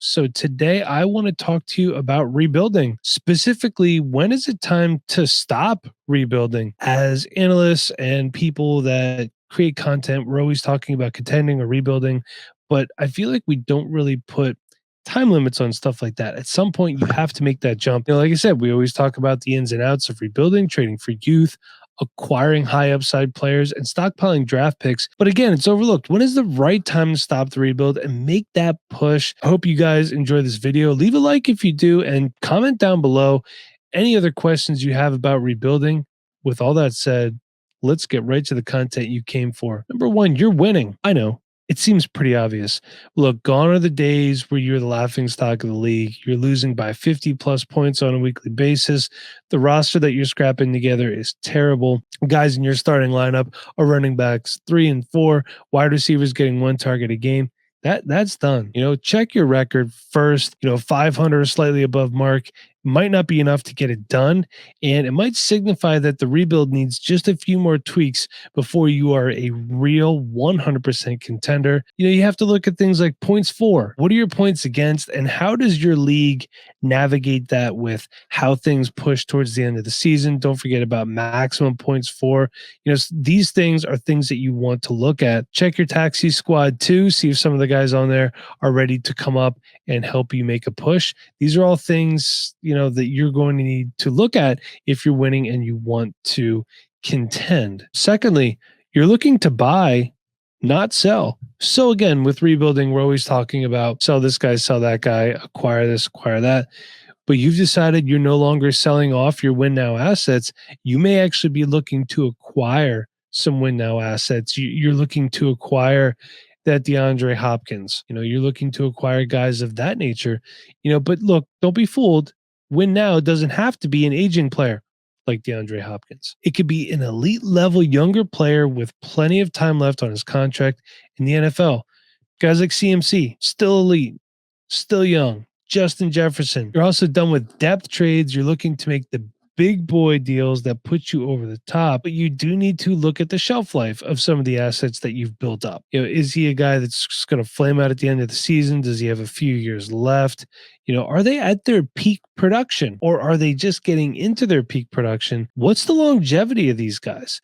So today I want to talk to you about rebuilding. Specifically, when is it time to stop rebuilding? As analysts and people that create content, we're always talking about contending or rebuilding, but I feel like we don't really put time limits on stuff like that. At some point, you have to make that jump. Like I said, we always talk about the ins and outs of rebuilding, trading for youth, acquiring high upside players, and stockpiling draft picks. But again, it's overlooked. When is the right time to stop the rebuild and make that push? I hope you guys enjoy this video. Leave a like if you do, and comment down below any other questions you have about rebuilding. With all that said, let's get right to the content you came for. Number one, you're winning. I know. It seems pretty obvious. Look, gone are the days where you're the laughing stock of the league. You're losing by 50 plus points on a weekly basis. The roster that you're scrapping together is terrible. Guys in your starting lineup are running backs 3 and 4, wide receivers getting 1 target a game. That's done. Check your record first. 500 or slightly above mark might not be enough to get it done, and it might signify that the rebuild needs just a few more tweaks before you are a real 100% contender. You have to look at things like points for. What are your points against, and how does your league navigate that with how things push towards the end of the season? Don't forget about maximum points for. These things are things that you want to look at. Check your taxi squad too. See if some of the guys on there are ready to come up and help you make a push. These are all things, that you're going to need to look at if you're winning and you want to contend. Secondly, you're looking to buy, not sell. So again, with rebuilding, we're always talking about sell this guy, sell that guy, acquire this, acquire that. But you've decided you're no longer selling off your win now assets. You may actually be looking to acquire some win now assets. You're looking to acquire that DeAndre Hopkins. You're looking to acquire guys of that nature. But look, don't be fooled. Win now doesn't have to be an aging player like DeAndre Hopkins. It could be an elite level younger player with plenty of time left on his contract in the NFL. Guys like CMC, still elite, still young. Justin Jefferson. You're also done with depth trades. You're looking to make the big boy deals that put you over the top, but you do need to look at the shelf life of some of the assets that you've built up. Is he a guy that's just going to flame out at the end of the season? Does he have a few years left? Are they at their peak production, or are they just getting into their peak production? What's the longevity of these guys?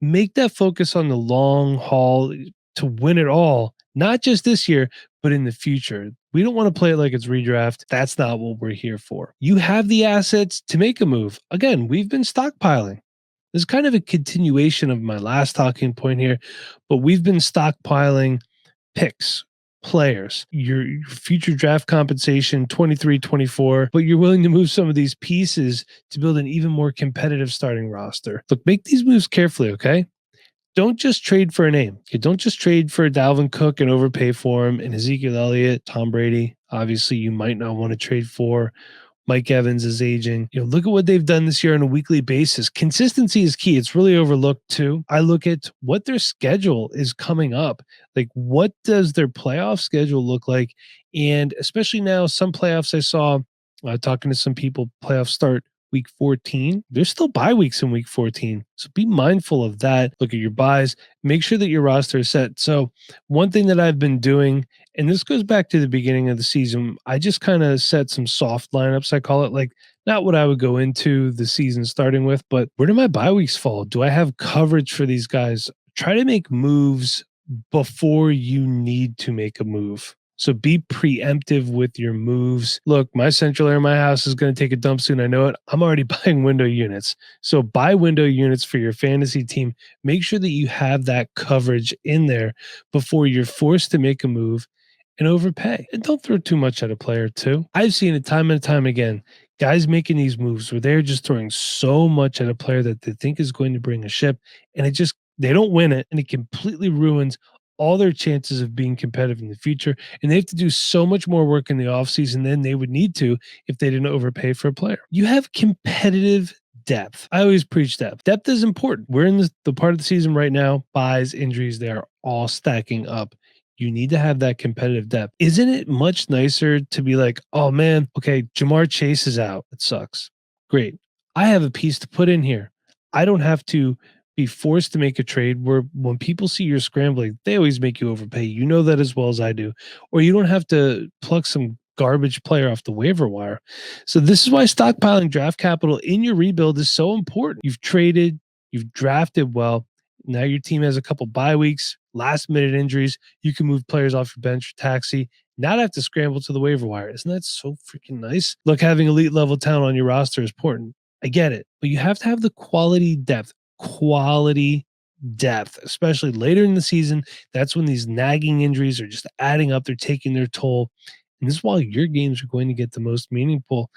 Make that focus on the long haul to win it all, not just this year, but in the future. We don't want to play it like it's redraft. That's not what we're here for. You have the assets to make a move. Again, we've been stockpiling. This is kind of a continuation of my last talking point here, but we've been stockpiling picks, players, your future draft compensation, 23, 24, but you're willing to move some of these pieces to build an even more competitive starting roster. Look, make these moves carefully, okay? Don't just trade for a name. Don't just trade for Dalvin Cook and overpay for him, and Ezekiel Elliott, Tom Brady. Obviously, you might not want to trade for. Mike Evans is aging. Look at what they've done this year on a weekly basis. Consistency is key. It's really overlooked too. I look at what their schedule is coming up. Like, what does their playoff schedule look like? And especially now, some playoffs I saw, talking to some people, playoffs start week 14. There's still bye weeks in week 14. So be mindful of that. Look at your buys. Make sure that your roster is set. So one thing that I've been doing, and this goes back to the beginning of the season, I just kind of set some soft lineups. I call it, like, not what I would go into the season starting with, but where do my bye weeks fall? Do I have coverage for these guys? Try to make moves before you need to make a move. So be preemptive with your moves. Look, my central air in my house is going to take a dump soon. I know it. I'm already buying window units. So buy window units for your fantasy team. Make sure that you have that coverage in there before you're forced to make a move and overpay. And don't throw too much at a player too. I've seen it time and time again. Guys making these moves where they're just throwing so much at a player that they think is going to bring a ship, and they don't win it, and it completely ruins all their chances of being competitive in the future. And they have to do so much more work in the offseason than they would need to if they didn't overpay for a player. You have competitive depth. I always preach depth. Depth is important. We're in the part of the season right now, buys, injuries, they are all stacking up. You need to have that competitive depth. Isn't it much nicer to be like, oh man, okay, Jamar Chase is out. It sucks. Great. I have a piece to put in here. I don't have to be forced to make a trade where when people see you're scrambling, they always make you overpay. You know that as well as I do. Or you don't have to pluck some garbage player off the waiver wire. So this is why stockpiling draft capital in your rebuild is so important. You've traded, you've drafted well. Now your team has a couple bye weeks, last minute injuries. You can move players off your bench or taxi, not have to scramble to the waiver wire. Isn't that so freaking nice? Look, having elite level talent on your roster is important. I get it, but you have to have the quality depth, especially later in the season. That's when these nagging injuries are just adding up. They're taking their toll. And this is why your games are going to get the most meaningful.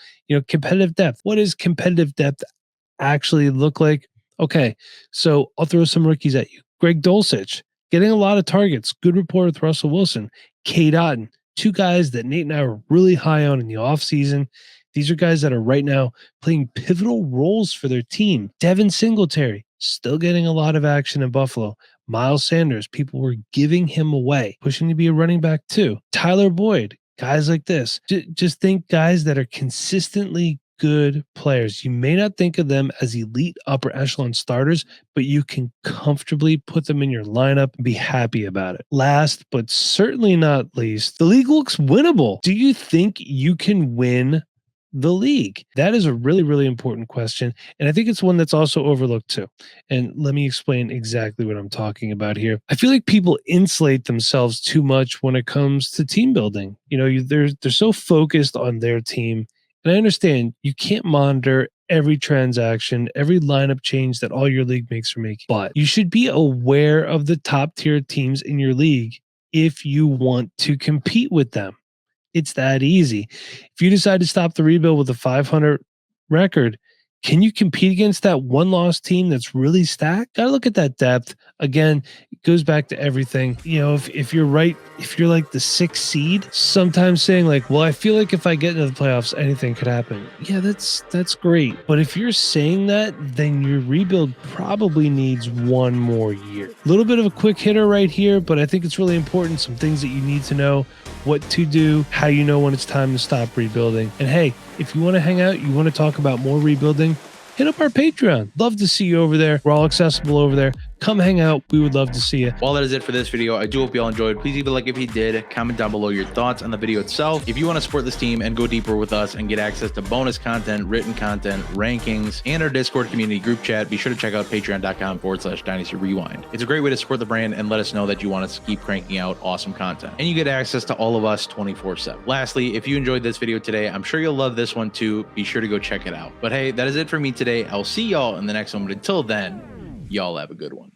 Competitive depth. What does competitive depth actually look like? Okay, so I'll throw some rookies at you. Greg Dulcich, getting a lot of targets. Good rapport with Russell Wilson. Cade Otton, two guys that Nate and I were really high on in the offseason. These are guys that are right now playing pivotal roles for their team. Devin Singletary, still getting a lot of action in Buffalo. Miles Sanders, people were giving him away, pushing to be a running back too. Tyler Boyd, guys like this. Just think guys that are consistently good players. You may not think of them as elite upper echelon starters, but you can comfortably put them in your lineup and be happy about it. Last, but certainly not least, the league looks winnable. Do you think you can win the league? That is a really, really important question. And I think it's one that's also overlooked too. And let me explain exactly what I'm talking about here. I feel like people insulate themselves too much when it comes to team building. They're so focused on their team. And I understand you can't monitor every transaction, every lineup change that all your league mates are making, but you should be aware of the top tier teams in your league if you want to compete with them. It's that easy. If you decide to stop the rebuild with a 500 record, can you compete against that one-loss team that's really stacked? Got to look at that depth. Again, it goes back to everything. If you're right, if you're like the 6th seed, sometimes saying like, well, I feel like if I get into the playoffs, anything could happen. Yeah, that's great. But if you're saying that, then your rebuild probably needs one more year. A little bit of a quick hitter right here, but I think it's really important. Some things that you need to know, what to do, how you know when it's time to stop rebuilding. And hey, if you want to hang out, you want to talk about more rebuilding, hit up our Patreon. Love to see you over there. We're all accessible over there. Come hang out. We would love to see you. Well, that is it for this video. I do hope you all enjoyed. Please leave a like if you did. Comment down below your thoughts on the video itself. If you want to support this team and go deeper with us and get access to bonus content, written content, rankings, and our Discord community group chat, be sure to check out patreon.com/Dynasty Rewind. It's a great way to support the brand and let us know that you want us to keep cranking out awesome content. And you get access to all of us 24/7. Lastly, if you enjoyed this video today, I'm sure you'll love this one too. Be sure to go check it out. But hey, that is it for me today. I'll see y'all in the next one. But until then, y'all have a good one.